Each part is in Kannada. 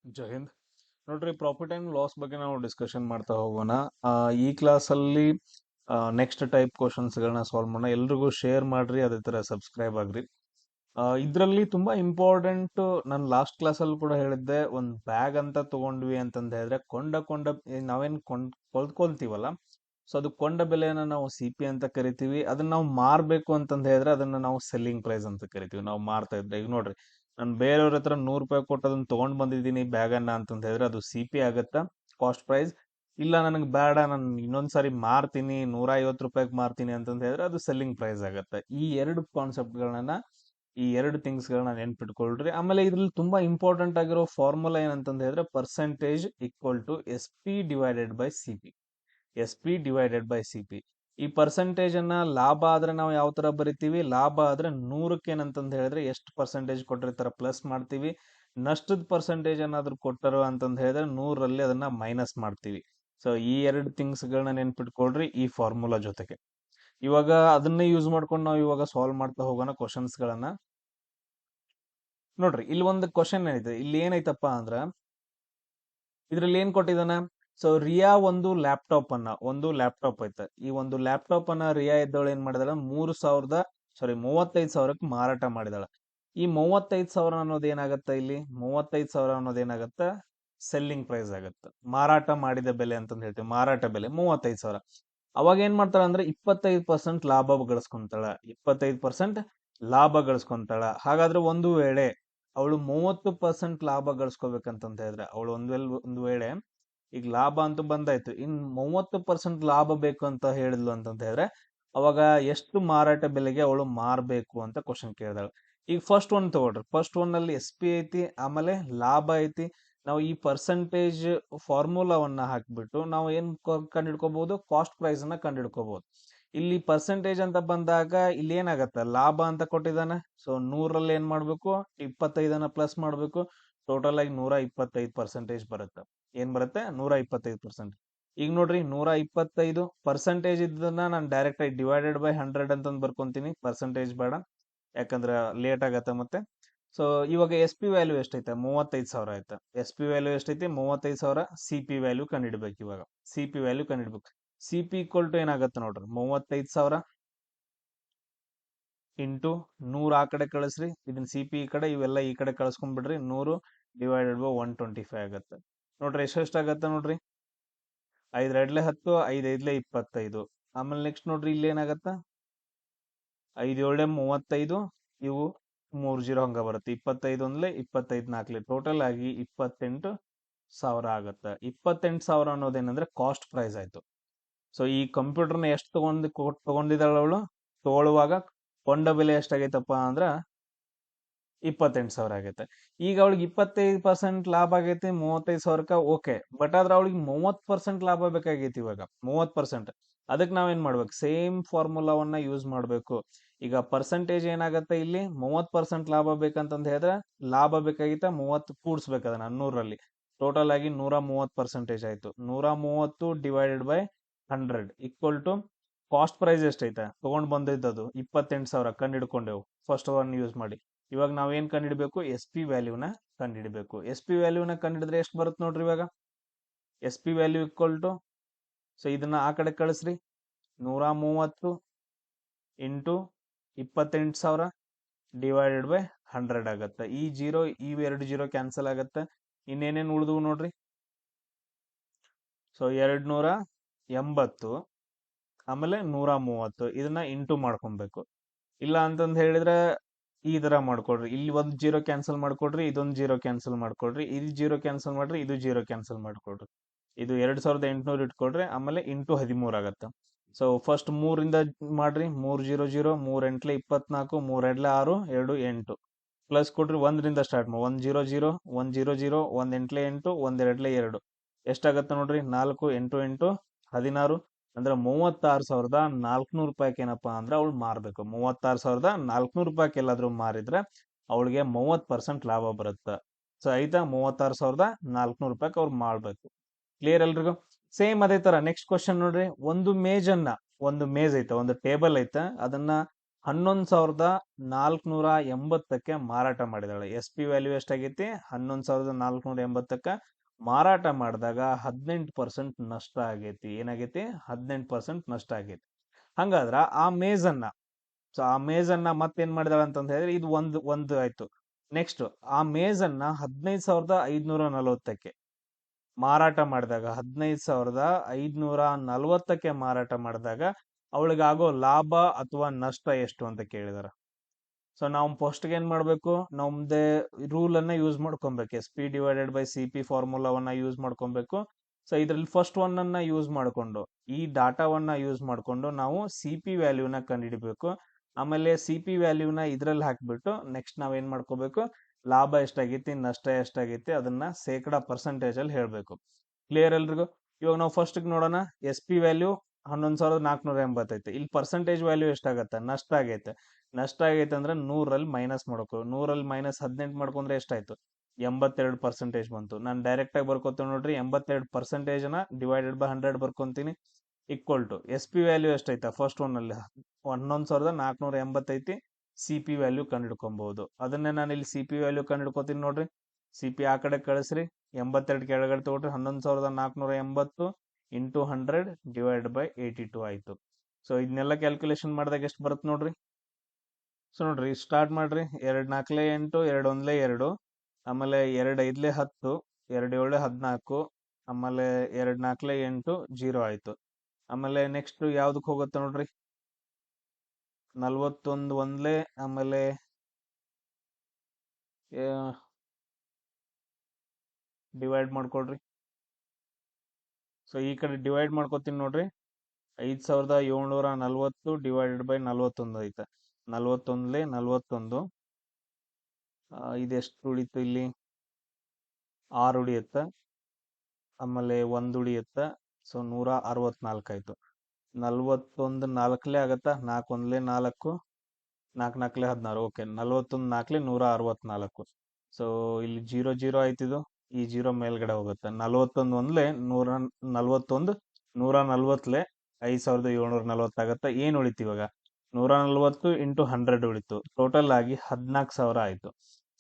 ಜೈ ಹಿಂದ್. ನೋಡ್ರಿ, ಪ್ರಾಫಿಟ್ ಅಂಡ್ ಲಾಸ್ ಬಗ್ಗೆ ನಾವು ಡಿಸ್ಕಷನ್ ಮಾಡ್ತಾ ಹೋಗೋಣ. ಈ ಕ್ಲಾಸಲ್ಲಿ ನೆಕ್ಸ್ಟ್ ಟೈಪ್ ಕ್ವಶನ್ಸ್ಗಳನ್ನ ಸಾಲ್ವ್ ಮಾಡೋಣ. ಎಲ್ರಿಗೂ ಶೇರ್ ಮಾಡ್ರಿ, ಅದೇ ಥರ ಸಬ್ಸ್ಕ್ರೈಬ್ ಆಗ್ರಿ. ಇದರಲ್ಲಿ ತುಂಬಾ ಇಂಪಾರ್ಟೆಂಟ್, ನಾನು ಲಾಸ್ಟ್ ಕ್ಲಾಸಲ್ಲಿ ಕೂಡ ಹೇಳಿದ್ದೆ, ಒಂದು ಬ್ಯಾಗ್ ಅಂತ ತಗೊಂಡ್ವಿ ಅಂತಂದ ಹೇಳಿದ್ರೆ ನಾವೇನು ಕೊಂಡ್ಕೊಳ್ತೀವಲ್ಲ, ಸೊ ಅದು ಕೊಂಡ ಬೆಲೆಯನ್ನ ನಾವು ಸಿ ಪಿ ಅಂತ ಕರಿತೀವಿ. ಅದನ್ನ ನಾವು ಮಾರಬೇಕು ಅಂತಂದ ಹೇಳಿದ್ರೆ ಅದನ್ನ ನಾವು ಸೆಲ್ಲಿಂಗ್ ಪ್ರೈಸ್ ಅಂತ ಕರಿತೀವಿ. ನಾವು ಮಾರ್ತಾ ಇದ್ರೆ, ಈಗ ನೋಡ್ರಿ, ನಾನು ಬೇರೆಯವ್ರ ಹತ್ರ 100 ರೂಪಾಯಿ ಕೊಟ್ಟು ಅದನ್ನ ತಗೊಂಡ್ ಬಂದಿದ್ದೀನಿ ಬ್ಯಾಗನ್ನ ಅಂತಂದ ಹೇಳಿದ್ರೆ ಅದು ಸಿ ಪಿ ಆಗತ್ತಾ, ಕಾಸ್ಟ್ ಪ್ರೈಸ್. ಇಲ್ಲ ನನಗೆ ಬೇಡ, ನಾನು ಇನ್ನೊಂದ್ಸರಿ ಮಾರ್ತೀನಿ, 150 ರೂಪಾಯಿಗೆ ಮಾರ್ತೀನಿ ಅಂತಂದ ಹೇಳಿದ್ರೆ ಅದು ಸೆಲ್ಲಿಂಗ್ ಪ್ರೈಸ್ ಆಗತ್ತೆ. ಈ ಎರಡು ಕಾನ್ಸೆಪ್ಟ್ಗಳನ್ನ, ಈ ಎರಡು ಥಿಂಗ್ಸ್ಗಳನ್ನ ನೆನ್ಪಿಟ್ಕೊಳ್ರಿ. ಆಮೇಲೆ ಇದ್ರಲ್ಲಿ ತುಂಬಾ ಇಂಪಾರ್ಟೆಂಟ್ ಆಗಿರೋ ಫಾರ್ಮುಲಾ ಏನಂತಂದ ಹೇಳಿದ್ರೆ percentage equal to S P divided by C P. S P divided by C P. ಈ ಪರ್ಸೆಂಟೇಜ್ ಅನ್ನ ಲಾಭ ಆದ್ರೆ ನಾವು ಯಾವ ತರ ಬರಿತೀವಿ? ಲಾಭ ಆದ್ರೆ 100ಕ್ಕೆ ಏನಂತಂದ ಹೇಳಿದ್ರೆ ಎಷ್ಟು ಪರ್ಸೆಂಟೇಜ್ ಕೊಟ್ಟಿರ್ತಾರ ಪ್ಲಸ್ ಮಾಡ್ತೀವಿ. ನಷ್ಟದ ಪರ್ಸೆಂಟೇಜ್ ಏನಾದ್ರು ಕೊಟ್ಟರು ಅಂತಂದ ಹೇಳಿದ್ರೆ 100ರಲ್ಲಿ ಅದನ್ನ ಮೈನಸ್ ಮಾಡ್ತೀವಿ. ಸೊ ಈ ಎರಡು ಥಿಂಗ್ಸ್ ಗಳನ್ನ ನೆನ್ಪಿಟ್ಕೊಳ್ರಿ ಈ ಫಾರ್ಮುಲಾ ಜೊತೆಗೆ. ಇವಾಗ ಅದನ್ನೇ ಯೂಸ್ ಮಾಡ್ಕೊಂಡು ನಾವು ಇವಾಗ ಸಾಲ್ವ್ ಮಾಡ್ತಾ ಹೋಗೋಣ ಕ್ವಶನ್ಸ್ ಗಳನ್ನ. ನೋಡ್ರಿ, ಇಲ್ಲಿ ಒಂದು ಕ್ವಶನ್ ಏನಿದೆ, ಇಲ್ಲಿ ಏನೈತಪ್ಪ ಅಂದ್ರ ಇದ್ರಲ್ಲಿ ಏನ್ ಕೊಟ್ಟಿದಾನ? ಸೊ ರಿಯಾ ಒಂದು ಲ್ಯಾಪ್ಟಾಪ್ ಐತೆ. ಈ ಒಂದು ಲ್ಯಾಪ್ಟಾಪ್ ಅನ್ನ ರಿಯಾ ಇದ್ದವಳು ಏನ್ ಮಾಡಿದಾಳ? 35,000ಕ್ಕೆ ಮಾರಾಟ ಮಾಡಿದಾಳ. ಈ 35,000 ಅನ್ನೋದು ಏನಾಗತ್ತ? ಇಲ್ಲಿ 35,000 ಅನ್ನೋದು ಏನಾಗತ್ತ? ಸೆಲ್ಲಿಂಗ್ ಪ್ರೈಸ್ ಆಗತ್ತ. ಮಾರಾಟ ಮಾಡಿದ ಬೆಲೆ ಅಂತಂದ್ ಹೇಳ್ತೀವಿ. ಮಾರಾಟ ಬೆಲೆ 35,000. ಅವಾಗ ಏನ್ ಮಾಡ್ತಾಳ ಅಂದ್ರೆ 25% ಲಾಭ ಗಳಿಸ್ಕೊಂತಾಳ. 25% ಲಾಭ ಗಳಿಸ್ಕೊಂತಾಳ. ಹಾಗಾದ್ರೆ ಒಂದು ವೇಳೆ ಅವಳು 30% ಲಾಭ ಗಳಿಸ್ಕೋಬೇಕಂತಂತ ಹೇಳಿದ್ರೆ, ಅವಳು ಒಂದು ವೇಳೆ ಈಗ ಲಾಭ ಅಂತೂ ಬಂದಾಯ್ತು, ಇನ್ 30% ಲಾಭ ಬೇಕು ಅಂತ ಹೇಳಿದ್ಲು ಅಂತಂತ ಹೇಳಿದ್ರೆ ಅವಾಗ ಎಷ್ಟು ಮಾರಾಟ ಬೆಲೆಗೆ ಅವಳು ಮಾರಬೇಕು ಅಂತ ಕ್ವಶನ್ ಕೇಳಿದಾಳು. ಈಗ ಫಸ್ಟ್ ಒನ್ ತಗೊಳ್ರಿ. ಫಸ್ಟ್ ಒನ್ ಅಲ್ಲಿ ಎಸ್ ಪಿ ಐತಿ, ಆಮೇಲೆ ಲಾಭ ಐತಿ. ನಾವು ಈ ಪರ್ಸೆಂಟೇಜ್ ಫಾರ್ಮುಲಾವನ್ನ ಹಾಕ್ಬಿಟ್ಟು ನಾವು ಏನ್ ಕಂಡಿಡ್ಕೋಬಹುದು? ಕಾಸ್ಟ್ ಪ್ರೈಸ್ ಅನ್ನ ಕಂಡಿಡ್ಕೋಬಹುದು. ಇಲ್ಲಿ ಪರ್ಸೆಂಟೇಜ್ ಅಂತ ಬಂದಾಗ ಇಲ್ಲಿ ಏನಾಗತ್ತ? ಲಾಭ ಅಂತ ಕೊಟ್ಟಿದ್ದಾನೆ. ಸೊ 100ರಲ್ಲಿ ಏನ್ ಮಾಡ್ಬೇಕು? 25ಅನ್ನ ಪ್ಲಸ್ ಮಾಡ್ಬೇಕು. ಟೋಟಲ್ ಆಗಿ 125% ಬರುತ್ತೆ. ಏನ್ ಬರುತ್ತೆ? 125%. ಈಗ ನೋಡ್ರಿ, 125% ಇದ್ದನ್ನ ನಾನು ಡೈರೆಕ್ಟ್ ಆಗಿ ಡಿವೈಡೆಡ್ ಬೈ 100 ಅಂತಂದು ಬರ್ಕೊಂತೀನಿ. ಪರ್ಸೆಂಟೇಜ್ ಬೇಡ, ಯಾಕಂದ್ರೆ ಲೇಟ್ ಆಗತ್ತೆ ಮತ್ತೆ. ಸೊ ಇವಾಗ ಎಸ್ ಪಿ ವ್ಯಾಲ್ಯೂ ಎಷ್ಟೈತೆ? 35,000 ಆಯ್ತಾ. ಎಸ್ ಪಿ ವ್ಯಾಲ್ಯೂ ಎಷ್ಟೈತಿ? 35,000. ಸಿ ಪಿ ವ್ಯಾಲ್ಯೂ ಕಂಡಿಡ್ಬೇಕು. ಇವಾಗ ಸಿ ಪಿ ವ್ಯಾಲ್ಯೂ ಕಂಡಿಡ್ಬೇಕು. ಸಿ ಪಿ ಈಕ್ವಲ್ ಟು ಏನಾಗತ್ತೆ ನೋಡ್ರಿ, 35,000 ಇಂಟು 100 ಆ ಕಡೆ ಕಳಿಸ್ರಿ. ಇದನ್ನ ಸಿ ಪಿ ಈ ಕಡೆ, ಇವೆಲ್ಲ ಈ ಕಡೆ ಕಳಿಸ್ಕೊಂಡ್ಬಿಡ್ರಿ. 100 ಡಿವೈಡೆಡ್ ಬೈ 125 ಆಗತ್ತೆ. ನೋಡ್ರಿ ಎಷ್ಟೆಷ್ಟಾಗತ್ತೆ ನೋಡ್ರಿ. 5 2 10, 5 5 25. ಆಮೇಲೆ ನೆಕ್ಸ್ಟ್ ನೋಡ್ರಿ, ಇಲ್ಲಿ ಏನಾಗತ್ತ? 5 7 35, ಇವು 3 0 ಹಂಗ ಬರುತ್ತೆ. 25 ಒಂದ್ಲೆ 25 4 ಟೋಟಲ್ ಆಗಿ 28,000 ಆಗತ್ತೆ. 28,000 ಅನ್ನೋದೇನಂದ್ರೆ ಕಾಸ್ಟ್ ಪ್ರೈಸ್ ಆಯ್ತು. ಸೊ ಈ ಕಂಪ್ಯೂಟರ್ನ ಎಷ್ಟು ತಗೊಂಡಿದ್ದಾಳ ಅವಳು? ತಗೊಳ್ಳುವಾಗ ಕೊಂಡ ಬೆಲೆ ಎಷ್ಟಾಗೈತಪ್ಪ ಅಂದ್ರ 28,000 ಆಗೈತೆ. ಈಗ ಅವಳಿಗೆ 25% ಲಾಭ ಆಗೈತಿ 35,000ಕ್ಕ. ಓಕೆ, ಬಟ್ ಆದ್ರೆ ಅವಳಿಗೆ 30% ಲಾಭ ಬೇಕಾಗೈತಿ ಇವಾಗ. 30%. ಅದಕ್ಕೆ ನಾವೇನ್ ಮಾಡ್ಬೇಕು? ಸೇಮ್ ಫಾರ್ಮುಲಾವನ್ನ ಯೂಸ್ ಮಾಡ್ಬೇಕು. ಈಗ ಪರ್ಸೆಂಟೇಜ್ ಏನಾಗತ್ತೆ? ಇಲ್ಲಿ 30% ಲಾಭ ಬೇಕಂತಂದ್ ಹೇಳಿದ್ರೆ ಲಾಭ ಬೇಕಾಗಿತ್ತ 30 ಕೂಡ್ಸ್ಬೇಕು ಅದನ್ನ 100ರಲ್ಲಿ. ಟೋಟಲ್ ಆಗಿ 130% ಆಯ್ತು. 130 divided by 100 equal to cost price ಎಷ್ಟೈತೆ? ತಗೊಂಡ್ ಬಂದಿದ್ದದು 28,000 ಕಂಡಿಡ್ಕೊಂಡೆವು ಫಸ್ಟ್ ಒನ್ ಯೂಸ್ ಮಾಡಿ. ಇವಾಗ ನಾವೇನ್ ಕಂಡಿಡ್ಬೇಕು? ಎಸ್ ಪಿ ವ್ಯಾಲ್ಯೂನ ಕಂಡಿಡ್ಬೇಕು. ಎಸ್ ಪಿ ವ್ಯಾಲ್ಯೂನ ಕಂಡಿಡಿದ್ರೆ ಎಷ್ಟು ಬರುತ್ತೆ ನೋಡ್ರಿ ಇವಾಗ? S P value equal to, so ಇದನ್ನ ಆ ಕಡೆ ಕಳಿಸ್ರಿ, 130 ಇಂಟು 28,000 ಡಿವೈಡೆಡ್ ಬೈ 100 ಆಗತ್ತೆ. ಈ ಜೀರೋ ಇವೆರಡು ಜೀರೋ ಕ್ಯಾನ್ಸಲ್ ಆಗತ್ತೆ. ಇನ್ನೇನೇನು ಉಳಿದವು ನೋಡ್ರಿ. ಸೊ 280 ಆಮೇಲೆ 130 ಇದನ್ನ ಇಂಟು ಮಾಡ್ಕೊಬೇಕು. ಇಲ್ಲ ಅಂತಂದ್ ಹೇಳಿದ್ರೆ ಈ ತರ ಮಾಡ್ಕೊಡ್ರಿ. ಇಲ್ಲಿ ಒಂದು ಜೀರೋ ಕ್ಯಾನ್ಸಲ್ ಮಾಡ್ಕೊಡ್ರಿ, ಇದೊಂದು ಜೀರೋ ಕ್ಯಾನ್ಸಲ್ ಮಾಡ್ಕೊಡ್ರಿ, ಇದು ಜೀರೋ ಕ್ಯಾನ್ಸಲ್ ಮಾಡ್ರಿ, ಇದು ಜೀರೋ ಕ್ಯಾನ್ಸಲ್ ಮಾಡ್ಕೊಡ್ರಿ. ಇದು 2,800 ಇಟ್ಕೊಡ್ರಿ, ಆಮೇಲೆ ಇಂಟು 13 ಆಗತ್ತೆ. ಸೊ ಫಸ್ಟ್ 3ರಿಂದ ಮಾಡ್ರಿ. 3 0 0, 3 8 24, 3 2 6, 2 8 ಪ್ಲಸ್ ಕೊಡ್ರಿ. 1ರಿಂದ ಸ್ಟಾರ್ಟ್ ಮಾಡಿ. 1 0 0, 1 0 0, 1 8 8, 1 2 2 ಎಷ್ಟಾಗತ್ತೆ ನೋಡ್ರಿ? 4 8 8 16, ಅಂದ್ರೆ 36,400 ರೂಪಾಯಿಗೆ ಏನಪ್ಪಾ ಅಂದ್ರೆ ಅವಳು ಮಾರ್ಬೇಕು. 36,400 ರೂಪಾಯಿಗೆ ಎಲ್ಲಾದ್ರೂ ಮಾರಿದ್ರೆ ಅವಳಿಗೆ 30% ಲಾಭ ಬರುತ್ತೆ. ಸೊ ಆಯ್ತಾ, 36,400 ರೂಪಾಯಿಗೆ ಅವ್ರು ಮಾಡ್ಬೇಕು. ಕ್ಲಿಯರ್ ಎಲ್ರಿಗೂ? ಸೇಮ್ ಅದೇ ತರ ನೆಕ್ಸ್ಟ್ ಕ್ವಶನ್ ನೋಡ್ರಿ. ಒಂದು ಮೇಜ್ ಐತೆ, ಒಂದು ಟೇಬಲ್ ಐತೆ, ಅದನ್ನ 11,480ಕ್ಕೆ ಮಾರಾಟ ಮಾಡಿದಾಳೆ. ಎಸ್ ಪಿ ವ್ಯಾಲ್ಯೂ ಎಷ್ಟಾಗೈತಿ? 11,480ಕ್ಕೆ ಮಾರಾಟ ಮಾಡಿದಾಗ 18% ನಷ್ಟ ಆಗೈತಿ. ಏನಾಗೈತಿ? 18% ನಷ್ಟ ಆಗೈತಿ. ಹಂಗಾದ್ರ ಆ ಮೇಜನ್ನ ಮತ್ತೇನ್ ಮಾಡಿದಾಳೆ ಅಂತಂದ ಹೇಳಿದ್ರೆ ಇದು ಒಂದು ಆಯ್ತು. ನೆಕ್ಸ್ಟ್ ಆ ಮೇಜನ್ನ 15,540ಕ್ಕೆ ಮಾರಾಟ ಮಾಡಿದಾಗ 15,540ಕ್ಕೆ ಮಾರಾಟ ಮಾಡಿದಾಗ ಅವಳಿಗಾಗೋ ಲಾಭ ಅಥವಾ ನಷ್ಟ ಎಷ್ಟು ಅಂತ ಕೇಳಿದಾರ. ಸೊ ನಾವು ಫಸ್ಟ್ ಏನ್ ಮಾಡ್ಬೇಕು? ನಮ್ದೇ ರೂಲ್ ಅನ್ನ ಯೂಸ್ ಮಾಡ್ಕೊಬೇಕು. S P divided by C P ಫಾರ್ಮುಲಾವನ್ನ ಯೂಸ್ ಮಾಡ್ಕೊಬೇಕು. ಸೊ ಇದ್ರಲ್ಲಿ ಫಸ್ಟ್ ಒನ್ ಅನ್ನ ಯೂಸ್ ಮಾಡ್ಕೊಂಡು ಈ ಡಾಟಾವನ್ನ ಯೂಸ್ ಮಾಡ್ಕೊಂಡು ನಾವು ಸಿ ಪಿ ವ್ಯಾಲ್ಯೂನ ಕಂಡುಹಿಡಿಬೇಕು. ಆಮೇಲೆ ಸಿ ಪಿ ವ್ಯಾಲ್ಯೂನ ಇದ್ರಲ್ಲಿ ಹಾಕ್ಬಿಟ್ಟು ನೆಕ್ಸ್ಟ್ ನಾವ್ ಏನ್ ಮಾಡ್ಕೋಬೇಕು? ಲಾಭ ಎಷ್ಟಾಗೈತಿ, ನಷ್ಟ ಎಷ್ಟಾಗೈತಿ ಅದನ್ನ ಶೇಕಡಾ ಪರ್ಸೆಂಟೇಜ್ ಅಲ್ಲಿ ಹೇಳ್ಬೇಕು. ಕ್ಲಿಯರ್ ಎಲ್ರಿಗೂ? ಇವಾಗ ನಾವು ಫಸ್ಟ್ ನೋಡೋಣ. ಎಸ್ ಪಿ ವ್ಯಾಲ್ಯೂ 11,480 ಐತೆ. ಇಲ್ಲಿ ಪರ್ಸೆಂಟೇಜ್ ವ್ಯಾಲ್ಯೂ ಎಷ್ಟಾಗತ್ತೆ? ನಷ್ಟ ಆಗೈತೆ. ನಷ್ಟ ಆಗೈತೆ ಅಂದ್ರೆ 100ರಲ್ಲಿ ಮೈನಸ್ ಮಾಡ್ಕೋ. 100ರಲ್ಲಿ ಮೈನಸ್ 18 ಮಾಡ್ಕೊಂಡ್ರೆ ಎಷ್ಟಾಯ್ತು? 82% ಬಂತು. ನಾನು ಡೈರೆಕ್ಟ್ ಆಗಿ ಬರ್ಕೋತೀನಿ ನೋಡ್ರಿ. 82% ಡಿವೈಡೆಡ್ ಬೈ 100 ಬರ್ಕೊಂತೀನಿ. Equal to S P value ಎಷ್ಟೈತೆ? ಫಸ್ಟ್ ಒನ್ ಅಲ್ಲಿ 11,480 ಐತಿ. ಸಿ ಪಿ ವ್ಯಾಲ್ಯೂ ಕಂಡುಹಿಡ್ಕೊಬಹುದು. ಅದನ್ನೇ ನಾನು ಇಲ್ಲಿ ಸಿ ಪಿ ವ್ಯಾಲ್ಯೂ ಕಂಡುಹಿಡ್ಕೋತೀನಿ ನೋಡ್ರಿ. ಸಿ ಪಿ ಆ ಕಡೆ ಕಳಿಸ್ರಿ. 82 ಕೆಳಗಡೆ ತಗೊಳ್ರಿ. 11,480 ಇಂಟು 100 ಡಿವೈಡ್ ಬೈ 82 ಆಯ್ತು. ಸೊ ಇದನ್ನೆಲ್ಲ ಕ್ಯಾಲ್ಕುಲೇಷನ್ ಮಾಡಿದಾಗ ಎಷ್ಟು ಬರುತ್ತೆ ನೋಡ್ರಿ. ಸೊ ನೋಡ್ರಿ ಸ್ಟಾರ್ಟ್ ಮಾಡ್ರಿ. 2 4 8, 2 1 2, ಆಮೇಲೆ 2 5 10, 2 7 14, ಆಮೇಲೆ 2 4 8 0 ಆಯ್ತು. ಆಮೇಲೆ ನೆಕ್ಸ್ಟ್ ಯಾವ್ದಕ್ ಹೋಗುತ್ತೆ ನೋಡ್ರಿ? 41 1, ಆಮೇಲೆ ಡಿವೈಡ್ ಮಾಡ್ಕೊಳ್ರಿ. ಸೊ ಈ ಕಡೆ ಡಿವೈಡ್ ಮಾಡ್ಕೊತೀನಿ ನೋಡ್ರಿ. 5,740 ಡಿವೈಡೆಡ್ ಬೈ 41 ಐತೆ. 41 41, ಇದೆಷ್ಟು ಉಳಿತು? ಇಲ್ಲಿ 6 ಉಳಿಯುತ್ತೆ. ಆಮೇಲೆ 1 ಉಳಿಯುತ್ತೆ. ಸೊ 164 ಆಯ್ತು. 41 4 ಆಗತ್ತ. 4 1 4, 4 4 16. ಓಕೆ, 41 4 164. ಸೊ ಇಲ್ಲಿ 0 0 ಆಯ್ತಿದು. ಈ 0 ಮೇಲ್ಗಡೆ ಹೋಗುತ್ತೆ. 41 1 141, 140 5,740 ಆಗತ್ತ. ಏನ್ ಉಳಿತು ಇವಾಗ? 140 ಇಂಟು 100 ಉಳಿತು. ಟೋಟಲ್ ಆಗಿ 14,000 ಆಯ್ತು.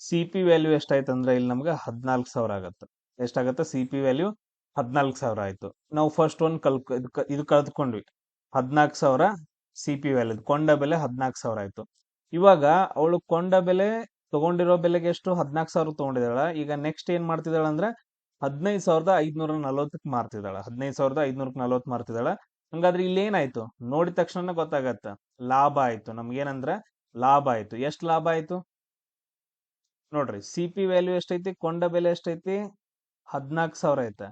ಸಿ ಪಿ ವ್ಯಾಲ್ಯೂ ಎಷ್ಟಾಯ್ತು ಅಂದ್ರೆ ಇಲ್ಲಿ ನಮ್ಗೆ 14,000 ಆಗತ್ತೆ. ಎಷ್ಟಾಗತ್ತೆ? ಸಿ ಪಿ ವ್ಯಾಲ್ಯೂ 14,000 ಆಯ್ತು. ನಾವು ಫಸ್ಟ್ ಒನ್ ಇದು ಕಲ್ತ್ಕೊಂಡ್ವಿ. 14,000 ಸಿ ಪಿ ವ್ಯಾಲ್ಯೂ, ಕೊಂಡ ಬೆಲೆ 14,000 ಆಯ್ತು. ಇವಾಗ ಅವಳು ಕೊಂಡ ಬೆಲೆ ತಗೊಂಡಿರೋ ಬೆಲೆಗೆ ಎಷ್ಟು? 14,000 ತಗೊಂಡಿದ್ದಾಳ. ಈಗ ನೆಕ್ಸ್ಟ್ ಏನ್ ಮಾಡ್ತಿದ್ದಾಳ ಅಂದ್ರೆ 15,540 ಮಾರ್ತಿದ್ದಾಳ. 15,540 ಮಾರ್ತಿದ್ದಾಳ. ಹಂಗಾದ್ರೆ ಇಲ್ಲಿ ಏನಾಯ್ತು? ನೋಡಿದ ತಕ್ಷಣ ಗೊತ್ತಾಗತ್ತ, ಲಾಭ ಆಯ್ತು. ನಮ್ಗೇನಂದ್ರೆ ಲಾಭ ಆಯ್ತು. ಎಷ್ಟು ಲಾಭ ಆಯ್ತು ನೋಡ್ರಿ. ಸಿ ಪಿ ವ್ಯಾಲ್ಯೂ ಎಷ್ಟೈತಿ? ಕೊಂಡ ಬೆಲೆ ಎಷ್ಟೈತಿ? 14,000 ಐತೆ.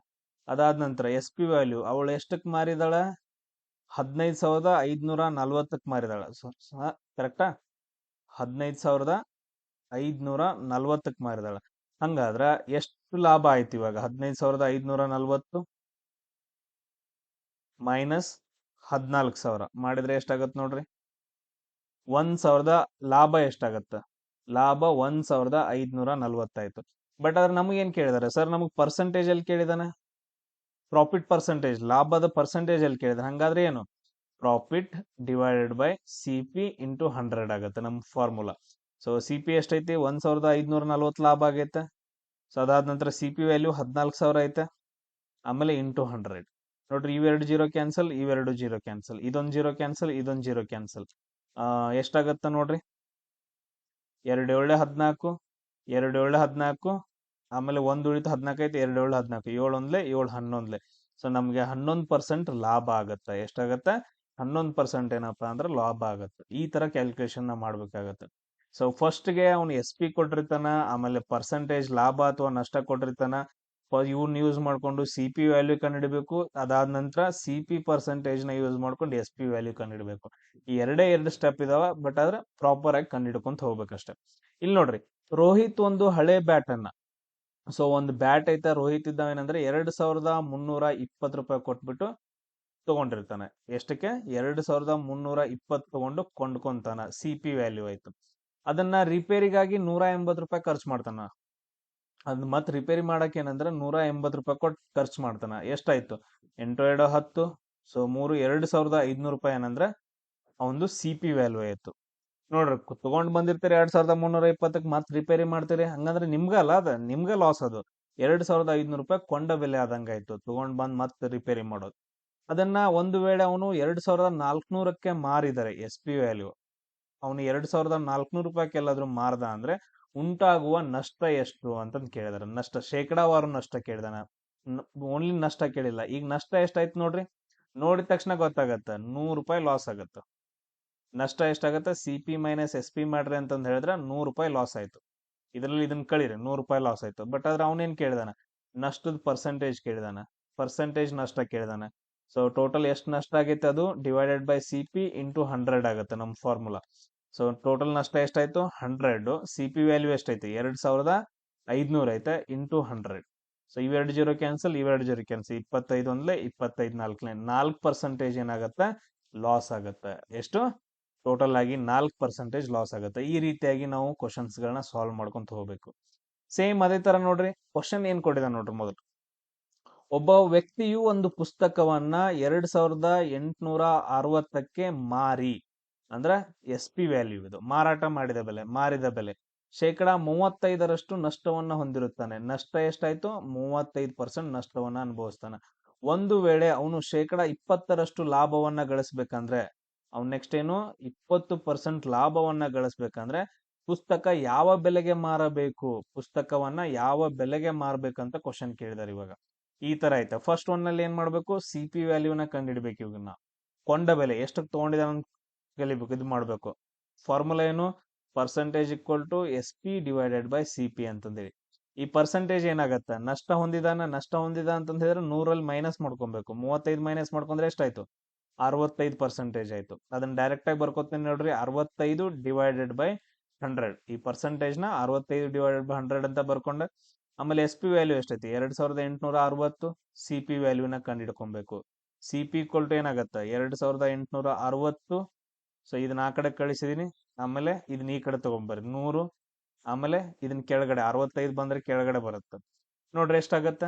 ಅದಾದ ನಂತರ ಎಸ್ ಪಿ ವ್ಯಾಲ್ಯೂ ಅವಳು ಎಷ್ಟಕ್ ಮಾರಿದಾಳ? 15,540ಕ್ಕೆ ಮಾರಿದಾಳ. ಕರೆಕ್ಟಾ? 15,540ಕ್ಕೆ ಮಾರಿದಾಳ. ಹಂಗಾದ್ರ ಎಷ್ಟು ಲಾಭ ಆಯ್ತು ಇವಾಗ? 15,540 ಮೈನಸ್ 14,000 ಮಾಡಿದ್ರೆ ಎಷ್ಟಾಗತ್ತೆ ನೋಡ್ರಿ? 1,000 ಲಾಭ ಎಷ್ಟಾಗತ್ತ? ಲಾಭ 1,540 ಆಯ್ತು. ಬಟ್ ಆದ್ರೆ ನಮಗೇನ್ ಕೇಳಿದಾರೆ ಸರ್? ನಮಗ್ ಪರ್ಸೆಂಟೇಜ್ ಅಲ್ಲಿ ಕೇಳಿದಾನೆ. ಪ್ರಾಫಿಟ್ ಪರ್ಸೆಂಟೇಜ್, ಲಾಭದ ಪರ್ಸೆಂಟೇಜ್ ಅಲ್ಲಿ ಕೇಳಿದಾನೆ. ಹಂಗಾದ್ರೆ ಏನು? Profit divided by C P into 100 ಆಗುತ್ತೆ ನಮ್ಮ ಫಾರ್ಮುಲಾ. ಸೊ ಸಿ ಪಿ ಎಷ್ಟೈತಿ? 1,540 ಲಾಭ ಆಗೈತೆ. ಸೊ ಅದಾದ ನಂತರ ಸಿ ಪಿ ವ್ಯಾಲ್ಯೂ 14,000 ಐತೆ. ಆಮೇಲೆ ಇಂಟು 100 ನೋಡ್ರಿ. ಇವೆರಡು 0 ಕ್ಯಾನ್ಸಲ್, ಇವೆರಡು 0 ಕ್ಯಾನ್ಸಲ್, ಇದೊಂದು 0 ಕ್ಯಾನ್ಸಲ್, ಇದೊಂದು 0 ಕ್ಯಾನ್ಸಲ್. ಎಷ್ಟಾಗತ್ತ ನೋಡ್ರಿ? 2 7 14, 2 7 14, ಆಮೇಲೆ 1 ಉಳಿತು 14 ಐತೆ. 2 7 14, 7 1 7 11. ಸೊ ನಮ್ಗೆ 11% ಲಾಭ ಆಗತ್ತೆ. ಎಷ್ಟಾಗತ್ತೆ? 11% ಏನಪ್ಪಾ ಅಂದ್ರೆ ಲಾಭ ಆಗತ್ತೆ. ಈ ತರ ಕ್ಯಾಲ್ಕುಲೇಷನ್ ಮಾಡ್ಬೇಕಾಗತ್ತೆ. ಸೊ ಫಸ್ಟ್ಗೆ ಅವ್ನು ಎಸ್ ಪಿ ಕೊಟ್ಟಿರ್ತಾನ, ಆಮೇಲೆ ಪರ್ಸೆಂಟೇಜ್ ಲಾಭ ಅಥವಾ ನಷ್ಟ ಕೊಟ್ಟಿರ್ತಾನ. ಇವ್ನ ಯೂಸ್ ಮಾಡ್ಕೊಂಡು ಸಿ ಪಿ ವ್ಯಾಲ್ಯೂ ಕಂಡುಹಿಡಬೇಕು. ಅದಾದ ನಂತರ ಸಿ ಪಿ ಪರ್ಸೆಂಟೇಜ್ ನ ಯೂಸ್ ಮಾಡ್ಕೊಂಡು ಎಸ್ ಪಿ ವ್ಯಾಲ್ಯೂ ಕಂಡುಹಿಡಬೇಕು. ಈ ಎರಡು ಸ್ಟೆಪ್ ಇದಾವ. ಬಟ್ ಆದ್ರೆ ಪ್ರಾಪರ್ ಆಗಿ ಕಂಡುಹಿಡ್ಕೊಂತ ಹೋಗ್ಬೇಕಷ್ಟೆ. ಇಲ್ಲಿ ನೋಡ್ರಿ, ರೋಹಿತ್ ಒಂದು ಹಳೆ ಬ್ಯಾಟ್ ಅನ್ನ, ಸೊ ಒಂದು ಬ್ಯಾಟ್ ಐತ. ರೋಹಿತ್ ಇದ್ದಾವೇನಂದ್ರೆ 2,320 ರೂಪಾಯಿ ಕೊಟ್ಬಿಟ್ಟು ತಗೊಂಡಿರ್ತಾನೆ. ಎಷ್ಟಕ್ಕೆ? 2,320 ತಗೊಂಡು ಕೊಂಡ್ಕೊಂತಾನ. ಸಿ ಪಿ ವ್ಯಾಲ್ಯೂ ಆಯ್ತು. ಅದನ್ನ ರಿಪೇರಿಗಾಗಿ 180 ರೂಪಾಯಿ ಖರ್ಚು ಮಾಡ್ತಾನ. ಅದ್ ಮತ್ ರಿಪೇರಿ ಮಾಡಕ್ ಏನಂದ್ರೆ 180 ರೂಪಾಯಿ ಕೊಟ್ಟು ಖರ್ಚು ಮಾಡ್ತಾನ. ಎಷ್ಟಾಯ್ತು? 8 2 10. ಸೊ 2,500 ರೂಪಾಯಿ ಏನಂದ್ರೆ ಅವನು ಸಿ ಪಿ ವ್ಯಾಲ್ಯೂ ಆಯ್ತು. ನೋಡ್ರಿ ತಗೊಂಡ್ ಬಂದಿರ್ತೀರಿ 2320ಕ್ಕೆ ಮತ್ ರಿಪೇರಿ ಮಾಡ್ತೀರಿ, ಹಂಗಂದ್ರೆ ನಿಮ್ಗಲ್ಲ ಅದ ನಿಮ್ಗ ಲಾಸ್ ಅದು. 2500 ರೂಪಾಯಿ ಕೊಂಡ ಬೆಲೆ ಆದಂಗಾಯ್ತು ತಗೊಂಡ್ ಬಂದ್ ಮತ್ ರಿಪೇರಿ ಮಾಡೋದು. ಅದನ್ನ ಒಂದು ವೇಳೆ ಅವನು 2400ಕ್ಕೆ ಮಾರಿದರೆ ಎಸ್ ಪಿ ವ್ಯಾಲ್ಯೂ, ಅವನು 2400 ರೂಪಾಯಿಗೆ ಎಲ್ಲಾದ್ರೂ ಮಾರ್ದ ಅಂದ್ರೆ ಉಂಟಾಗುವ ನಷ್ಟ ಎಷ್ಟು ಅಂತಂದ್ ಕೇಳಿದಾರೆ. ನಷ್ಟ ಶೇಕಡಾವಾರು ನಷ್ಟ ಕೇಳಿದಾನ, ಓನ್ಲಿ ನಷ್ಟ ಕೇಳಿಲ್ಲ. ಈಗ ನಷ್ಟ ಎಷ್ಟಾಯ್ತು ನೋಡ್ರಿ, ನೋಡಿದ ತಕ್ಷಣ ಗೊತ್ತಾಗತ್ತ, 100 ರೂಪಾಯಿ ಲಾಸ್ ಆಗತ್ತ. ನಷ್ಟ ಎಷ್ಟಾಗತ್ತೆ, C P minus S P ಮಾಡ್ರಿ ಅಂತಂದ್ ಹೇಳಿದ್ರೆ 100 ರೂಪಾಯಿ ಲಾಸ್ ಆಯ್ತು. ಇದ್ರಲ್ಲಿ ಇದನ್ನ ಕಳೀರಿ, 100 ರೂಪಾಯಿ ಲಾಸ್ ಆಯ್ತು. ಬಟ್ ಆದ್ರೆ ಅವನೇನ್ ಕೇಳಿದಾನ, ನಷ್ಟದ ಪರ್ಸೆಂಟೇಜ್ ಕೇಳಿದಾನ, ಪರ್ಸೆಂಟೇಜ್ ನಷ್ಟ ಕೇಳಿದಾನ. ಸೊ ಟೋಟಲ್ ಎಷ್ಟು ನಷ್ಟ ಆಗೈತೆ, ಅದು divided by C P into 100 ಆಗುತ್ತೆ ನಮ್ ಫಾರ್ಮುಲಾ. ಸೊ ಟೋಟಲ್ ನಷ್ಟ ಎಷ್ಟಾಯ್ತು, 100. ಸಿ ಪಿ ವ್ಯಾಲ್ಯೂ ಎಷ್ಟೈತೆ, 2500 ಐತೆ ಇಂಟು 100. ಸೊ ಇವೆರಡು ಜೀರೋ ಕ್ಯಾನ್ಸಲ್, ಇವೆರಡು ಜೀರೋ ಕ್ಯಾನ್ಸಲ್, 25 ಒಂದ್ಲೆ 25 ನಾಲ್ಕಲೆ 4% ಏನಾಗತ್ತೆ, ಲಾಸ್ ಆಗತ್ತೆ. ಎಷ್ಟು, ಟೋಟಲ್ ಆಗಿ 4% ಲಾಸ್ ಆಗುತ್ತೆ. ಈ ರೀತಿಯಾಗಿ ನಾವು ಕ್ವಶನ್ಸ್ ಗಳನ್ನ ಸಾಲ್ವ್ ಮಾಡ್ಕೊಂತ ಹೋಗ್ಬೇಕು. ಸೇಮ್ ಅದೇ ತರ ನೋಡ್ರಿ, ಕ್ವಶನ್ ಏನ್ ಕೊಟ್ಟಿದ ನೋಡ್ರಿ. ಮೊದಲು, ಒಬ್ಬ ವ್ಯಕ್ತಿಯು ಒಂದು ಪುಸ್ತಕವನ್ನ 2860ಕ್ಕೆ ಮಾರಿ, ಅಂದ್ರ ಎಸ್ ಪಿ ವ್ಯಾಲ್ಯೂ ಇದು, ಮಾರಾಟ ಮಾಡಿದ ಬೆಲೆ, ಮಾರಿದ ಬೆಲೆ, ಶೇಕಡಾ 35ರಷ್ಟು ನಷ್ಟವನ್ನ ಹೊಂದಿರುತ್ತಾನೆ. ನಷ್ಟ ಎಷ್ಟಾಯ್ತು, 35% ನಷ್ಟವನ್ನ ಅನುಭವಿಸ್ತಾನೆ. ಒಂದು ವೇಳೆ ಅವನು ಶೇಕಡಾ 20ರಷ್ಟು ಲಾಭವನ್ನ ಗಳಿಸ್ಬೇಕಂದ್ರೆ, ಅವ್ನು ನೆಕ್ಸ್ಟ್ ಏನು, 20% ಲಾಭವನ್ನ ಗಳಿಸ್ಬೇಕಂದ್ರೆ ಪುಸ್ತಕ ಯಾವ ಬೆಲೆಗೆ ಮಾರಬೇಕು, ಪುಸ್ತಕವನ್ನ ಯಾವ ಬೆಲೆಗೆ ಮಾರ್ಬೇಕಂತ ಕ್ವಶನ್ ಕೇಳಿದಾರೆ. ಇವಾಗ ಈ ತರ ಐತೆ. ಫಸ್ಟ್ ಒನ್ ನಲ್ಲಿ ಏನ್ ಮಾಡ್ಬೇಕು, ಸಿ ಪಿ ವ್ಯಾಲ್ಯೂನ ಕಂಡುಹಿಡ್ಬೇಕು. ಇವಾಗ ನಾವು ಕೊಂಡ ಬೆಲೆ ಎಷ್ಟಕ್ಕೆ ತಗೊಂಡಿದ್ದಾನ ಕಲಿಬೇಕು, ಇದು ಮಾಡ್ಬೇಕು. ಫಾರ್ಮುಲಾ ಏನು, percentage equal to S P divided by C P ಅಂತಂದೇಳಿ. ಈ ಪರ್ಸೆಂಟೇಜ್ ಏನಾಗತ್ತ, ನಷ್ಟ ಹೊಂದಿದ ಅಂತಂದ್ ಹೇಳಿದ್ರೆ 100ರಲ್ಲಿ ಮೈನಸ್ ಮಾಡ್ಕೊಬೇಕು. 35 ಮೈನಸ್ ಮಾಡ್ಕೊಂಡ್ರೆ ಎಷ್ಟಾಯ್ತು, 65% ಆಯ್ತು. ಅದನ್ನ ಡೈರೆಕ್ಟ್ ಆಗಿ ಬರ್ಕೋತೀನಿ ನೋಡ್ರಿ, 65 ಡಿವೈಡೆಡ್ ಬೈ 100. ಈ ಪರ್ಸೆಂಟೇಜ್ ನ 65 ಡಿವೈಡೆಡ್ ಬೈ 100 ಅಂತ ಬರ್ಕೊಂಡೆ. ಆಮೇಲೆ ಎಸ್ ಪಿ ವ್ಯಾಲ್ಯೂ ಎಷ್ಟೈತಿ, 2860. ಸಿ ಪಿ ವ್ಯಾಲ್ಯೂನ ಕಂಡುಹಿಡ್ಕೊಬೇಕು. ಸಿ ಪಿ ಈಕ್ವಲ್ ಟು ಏನಾಗತ್ತ, 2860. ಸೊ ಇದನ್ನ ಆ ಕಡೆ ಕಳಿಸಿದೀನಿ, ಆಮೇಲೆ ಇದನ್ನ ಈ ಕಡೆ ತಗೊಂಬರ್ರಿ 100. ಆಮೇಲೆ ಇದನ್ನ ಕೆಳಗಡೆ 65 ಬಂದ್ರೆ ಕೆಳಗಡೆ ಬರುತ್ತೆ. ನೋಡ್ರಿ ಎಷ್ಟಾಗತ್ತ,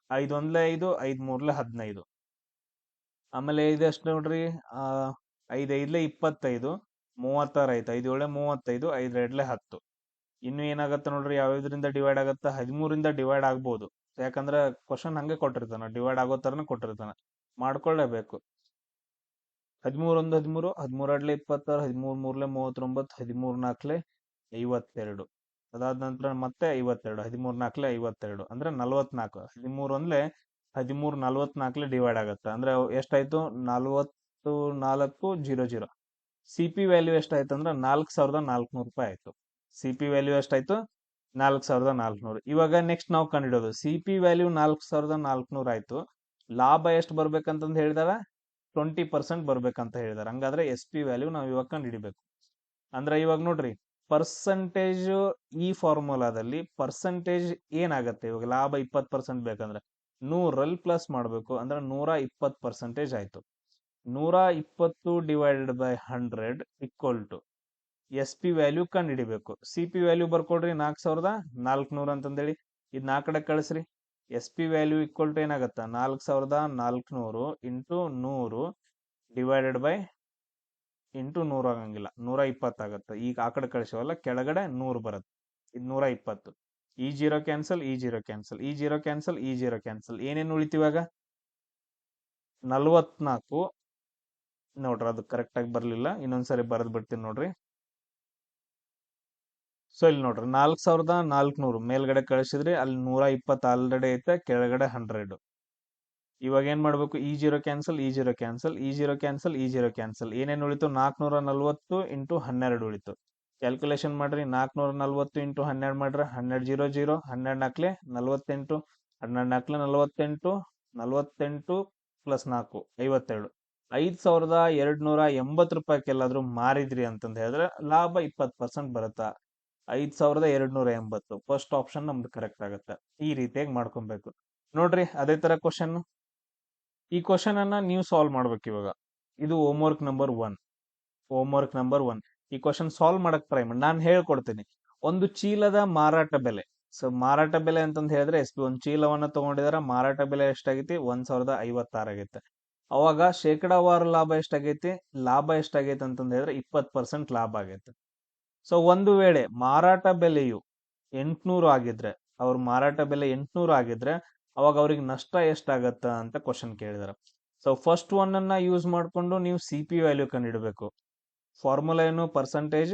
5 ಒಂದ್ಲೆ 5, 5 ಮೂರ್ಲೆ 15. ಆಮೇಲೆ ಇದೆಷ್ಟು ನೋಡ್ರಿ, 5 5ಲೆ 25, 36 ಆಯ್ತು. 5 7 35, 5 2 10. ಇನ್ನು ಏನಾಗತ್ತ ನೋಡ್ರಿ, ಯಾವ್ಯಾವ್ದ್ರಿಂದ ಡಿವೈಡ್ ಆಗತ್ತ, 13ರಿಂದ ಡಿವೈಡ್ ಆಗ್ಬೋದು. ಯಾಕಂದ್ರೆ ಕ್ವಶನ್ ಹಂಗೆ ಕೊಟ್ಟಿರ್ತಾನ, ಡಿವೈಡ್ ಆಗೋ ತರನೇ ಕೊಟ್ಟಿರ್ತಾನ, ಮಾಡ್ಕೊಳ್ಳೇಬೇಕು. 13 1 13, 13 2 26, 13 3 39, 13 4 52. ಅದಾದ ನಂತರ ಮತ್ತೆ 52, 13 4 52 ಅಂದ್ರೆ 44. 13 ಒಂದ್ಲೆ 13 44 ಡಿವೈಡ್ ಆಗತ್ತೆ. ಅಂದ್ರೆ ಎಷ್ಟಾಯ್ತು, 4400. ಸಿ ಪಿ ವ್ಯಾಲ್ಯೂ ಎಷ್ಟಾಯ್ತು ಅಂದ್ರೆ 4400 ರೂಪಾಯಿ ಆಯ್ತು. ಸಿ ಪಿ ವ್ಯಾಲ್ಯೂ ಎಷ್ಟಾಯ್ತು, 4400. ಇವಾಗ ನೆಕ್ಸ್ಟ್ ನಾವು ಕಂಡಿಡೋದು, ಸಿ ಪಿ ವ್ಯಾಲ್ಯೂ 4400 ಆಯ್ತು. ಲಾಭ ಎಷ್ಟು ಬರ್ಬೇಕಂತಂದ್ ಹೇಳಿದಾರ, 20% ಬರ್ಬೇಕಂತ ಹೇಳಿದಾರೆ. ಹಂಗಾದ್ರೆ ಎಸ್ ಪಿ ವ್ಯಾಲ್ಯೂ ನಾವು ಇವಾಗ ಕಂಡುಹಿಡಿಬೇಕು. ಅಂದ್ರೆ ಇವಾಗ ನೋಡ್ರಿ, ಪರ್ಸೆಂಟೇಜ್ ಈ ಫಾರ್ಮುಲಾದಲ್ಲಿ ಪರ್ಸೆಂಟೇಜ್ ಏನಾಗತ್ತೆ, ಇವಾಗ ಲಾಭ 20% ಬೇಕಂದ್ರೆ 100ರಲ್ಲಿ ಪ್ಲಸ್ ಮಾಡ್ಬೇಕು, ಅಂದ್ರೆ 120% ಆಯ್ತು. 120 divided by 100 equal to S P value ಕಂಡು ಹಿಡಿಬೇಕು. ಸಿ ಪಿ ವ್ಯಾಲ್ಯೂ ಬರ್ಕೊಡ್ರಿ 4400 ಅಂತಂದೇಳಿ, ಇದನ್ನ ಆ ಕಡೆ ಕಳಿಸ್ರಿ. S P value equal to ಏನಾಗತ್ತ, 4400 ಇಂಟು 100 ಡಿವೈಡೆಡ್ ಬೈ ಇಂಟು 100 ಆಗಂಗಿಲ್ಲ, 120 ಆಗತ್ತೆ. ಈಗ ಆ ಕಡೆ ಕಳಿಸಿವಲ್ಲ, ಕೆಳಗಡೆ 100 ಬರುತ್ತೆ, ಇದು 120. ಈ ಜೀರೋ ಕ್ಯಾನ್ಸಲ್, ಈ ಜೀರೋ ಕ್ಯಾನ್ಸಲ್, ಈ ಜೀರೋ ಕ್ಯಾನ್ಸಲ್, ಈ ಜೀರೋ ಕ್ಯಾನ್ಸಲ್. ಏನೇನು ಉಳಿತಿವಾಗ, 44. ನೋಡ್ರಿ ಅದು ಕರೆಕ್ಟ್ ಆಗಿ ಬರ್ಲಿಲ್ಲ, ಇನ್ನೊಂದ್ಸರಿ ಬರೆದ್ ಬಿಡ್ತೀನಿ ನೋಡ್ರಿ. ಸೊ ಇಲ್ಲಿ ನೋಡ್ರಿ, 4400 ಮೇಲ್ಗಡೆ ಕಳಿಸಿದ್ರಿ, ಅಲ್ಲಿ 120 ಆಲ್ರೆಡಿ ಐತೆ, ಕೆಳಗಡೆ 100. ಇವಾಗ ಏನ್ ಮಾಡ್ಬೇಕು, ಈ ಜೀರೋ ಕ್ಯಾನ್ಸಲ್, ಈ ಜೀರೋ ಕ್ಯಾನ್ಸಲ್, ಈ ಜೀರೋ ಕ್ಯಾನ್ಸಲ್, ಈ ಜೀರೋ ಕ್ಯಾನ್ಸಲ್. ಏನೇನು ಉಳಿತು, 440 ಇಂಟು 12 ಉಳಿತು. ಕ್ಯಾಲ್ಕುಲೇಷನ್ ಮಾಡ್ರಿ, 440 ಇಂಟು 12 ಮಾಡ್ರಿ, 12 0 0, 12 4 48, 12 4 48, 48 ಪ್ಲಸ್ 4 52. 5280 ರೂಪಾಯಿಗೆಲ್ಲಾದ್ರೂ ಮಾರಿದ್ರಿ ಅಂತಂದ್ ಹೇಳಿದ್ರೆ ಲಾಭ 20% ಬರುತ್ತಾ, 5280. ಫಸ್ಟ್ ಆಪ್ಷನ್ ನಮ್ದು ಕರೆಕ್ಟ್ ಆಗುತ್ತೆ. ಈ ರೀತಿಯಾಗಿ ಮಾಡ್ಕೊಬೇಕು ನೋಡ್ರಿ. ಅದೇ ತರ ಕ್ವಶನ್, ಈ ಕ್ವಶನ್ ಅನ್ನ ನೀವು ಸಾಲ್ವ್ ಮಾಡ್ಬೇಕು. ಇವಾಗ ಇದು ಹೋಮ್ವರ್ಕ್ ನಂಬರ್ 1. ಹೋಮ್ವರ್ಕ್ ನಂಬರ್ 1, ಈ ಕ್ವಶನ್ ಸಾಲ್ವ್ ಮಾಡಕ್ ಟ್ರೈ ಮಾಡಿ. ನಾನು ಹೇಳ್ಕೊಡ್ತೀನಿ. ಒಂದು ಚೀಲದ ಮಾರಾಟ ಬೆಲೆ, ಸೊ ಮಾರಾಟ ಬೆಲೆ ಅಂತಂದ್ ಹೇಳಿದ್ರೆ ಎಸ್ ಪಿ, ಒಂದು ಚೀಲವನ್ನ ತಗೊಂಡಿದಾರ, ಮಾರಾಟ ಬೆಲೆ ಎಷ್ಟಾಗೈತಿ, 1056 ಆಗೈತೆ. ಅವಾಗ ಶೇಕಡಾವಾರು ಲಾಭ ಎಷ್ಟಾಗೈತಿ, ಲಾಭ ಎಷ್ಟಾಗೈತೆ ಅಂತಂದ್ ಹೇಳಿದ್ರೆ 20% ಲಾಭ ಆಗೈತೆ. ಸೊ ಒಂದು ವೇಳೆ ಮಾರಾಟ ಬೆಲೆಯು 800 ಆಗಿದ್ರೆ, ಅವ್ರ ಮಾರಾಟ ಬೆಲೆ 800 ಆಗಿದ್ರೆ ಅವಾಗ ಅವ್ರಿಗೆ ನಷ್ಟ ಎಷ್ಟಾಗತ್ತ ಅಂತ ಕ್ವಶನ್ ಕೇಳಿದಾರೆ. ಸೊ ಫಸ್ಟ್ ಒನ್ ಅನ್ನ ಯೂಸ್ ಮಾಡ್ಕೊಂಡು ನೀವು ಸಿ ಪಿ ವ್ಯಾಲ್ಯೂ ಕಂಡುಹಿಡಬೇಕು. ಫಾರ್ಮುಲಾ ಏನು? Percentage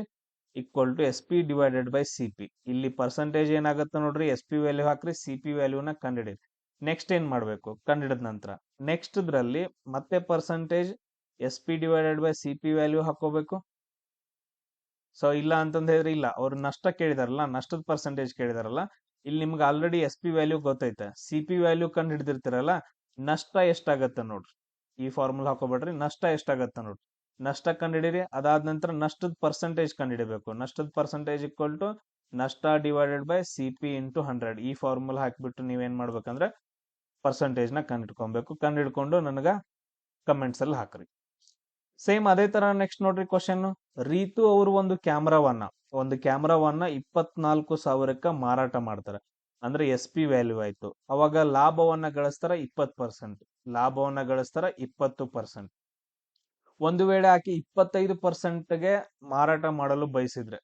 equal to S P divided by C P. ಇಲ್ಲಿ ಪರ್ಸೆಂಟೇಜ್ ಏನಾಗುತ್ತೆ ನೋಡ್ರಿ, ಎಸ್ ಪಿ ವ್ಯಾಲ್ಯೂ ಹಾಕ್ರಿ, ಸಿ ಪಿ ವ್ಯಾಲ್ಯೂನ ಕಂಡುಹಿಡಿರಿ. ನೆಕ್ಸ್ಟ್ ಏನ್ ಮಾಡ್ಬೇಕು? ಕಂಡುಹಿಡಿದ ನಂತರ ನೆಕ್ಸ್ಟ್ ದ್ರಲ್ಲಿ ಮತ್ತೆ percentage S P divided by C P value ಹಾಕೋಬೇಕು. ಸೊ ಇಲ್ಲ ಅಂತಂದ ಹೇಳಿದ್ರೆ ಇಲ್ಲ, ಅವ್ರು ನಷ್ಟ ಕೇಳಿದಾರಲ್ಲ, ನಷ್ಟದ ಪರ್ಸೆಂಟೇಜ್ ಕೇಳಿದಾರಲ್ಲ, ಇಲ್ಲಿ ನಿಮ್ಗೆ ಆಲ್ರೆಡಿ ಎಸ್ ಪಿ ವ್ಯಾಲ್ಯೂ ಗೊತ್ತೈತೆ, ಸಿ ಪಿ ವ್ಯಾಲ್ಯೂ ಕಂಡು ಹಿಡಿದಿರ್ತೀರಲ್ಲ, ನಷ್ಟ ಎಷ್ಟಾಗತ್ತೆ ನೋಡ್ರಿ. ಈ ಫಾರ್ಮುಲಾ ಹಾಕೋಬೇಡ್ರಿ, ನಷ್ಟ ಎಷ್ಟಾಗತ್ತೆ ನೋಡ್ರಿ. ನಷ್ಟ ಕಂಡಿಡಿರಿ. ಅದಾದ ನಂತರ ನಷ್ಟದ ಪರ್ಸೆಂಟೇಜ್ ಕಂಡಿಡಿಬೇಕು. ನಷ್ಟದ ಪರ್ಸೆಂಟೇಜ್ ಈಕ್ವಲ್ ಟು ನಷ್ಟ divided by C P into 100. ಈ ಫಾರ್ಮುಲಾ ಹಾಕಿಬಿಟ್ಟು ನೀವೇನ್ ಮಾಡ್ಬೇಕಂದ್ರೆ ಪರ್ಸೆಂಟೇಜ್ ನ ಕಂಡಿಡ್ಕೊಬೇಕು. ಕಂಡಿಡ್ಕೊಂಡು ನನಗ ಕಮೆಂಟ್ಸ್ ಅಲ್ಲಿ ಹಾಕ್ರಿ. ಸೇಮ್ ಅದೇ ತರ ನೆಕ್ಸ್ಟ್ ನೋಡ್ರಿ ಕ್ವಶನ್. ರೀತು ಅವರು ಒಂದು ಕ್ಯಾಮ್ರಾವನ್ನ 24,000ಕ್ಕ ಮಾರಾಟ ಮಾಡ್ತಾರೆ. ಅಂದ್ರೆ ಎಸ್ ಪಿ ವ್ಯಾಲ್ಯೂ ಆಯ್ತು. ಅವಾಗ ಲಾಭವನ್ನ ಗಳಿಸ್ತಾರ 20%. ಲಾಭವನ್ನ ಗಳಿಸ್ತಾರ 20%. ಒಂದು ವೇಳೆ ಆಕಿ 25%ಗೆ ಮಾರಾಟ ಮಾಡಲು ಬಯಸಿದ್ರೆ,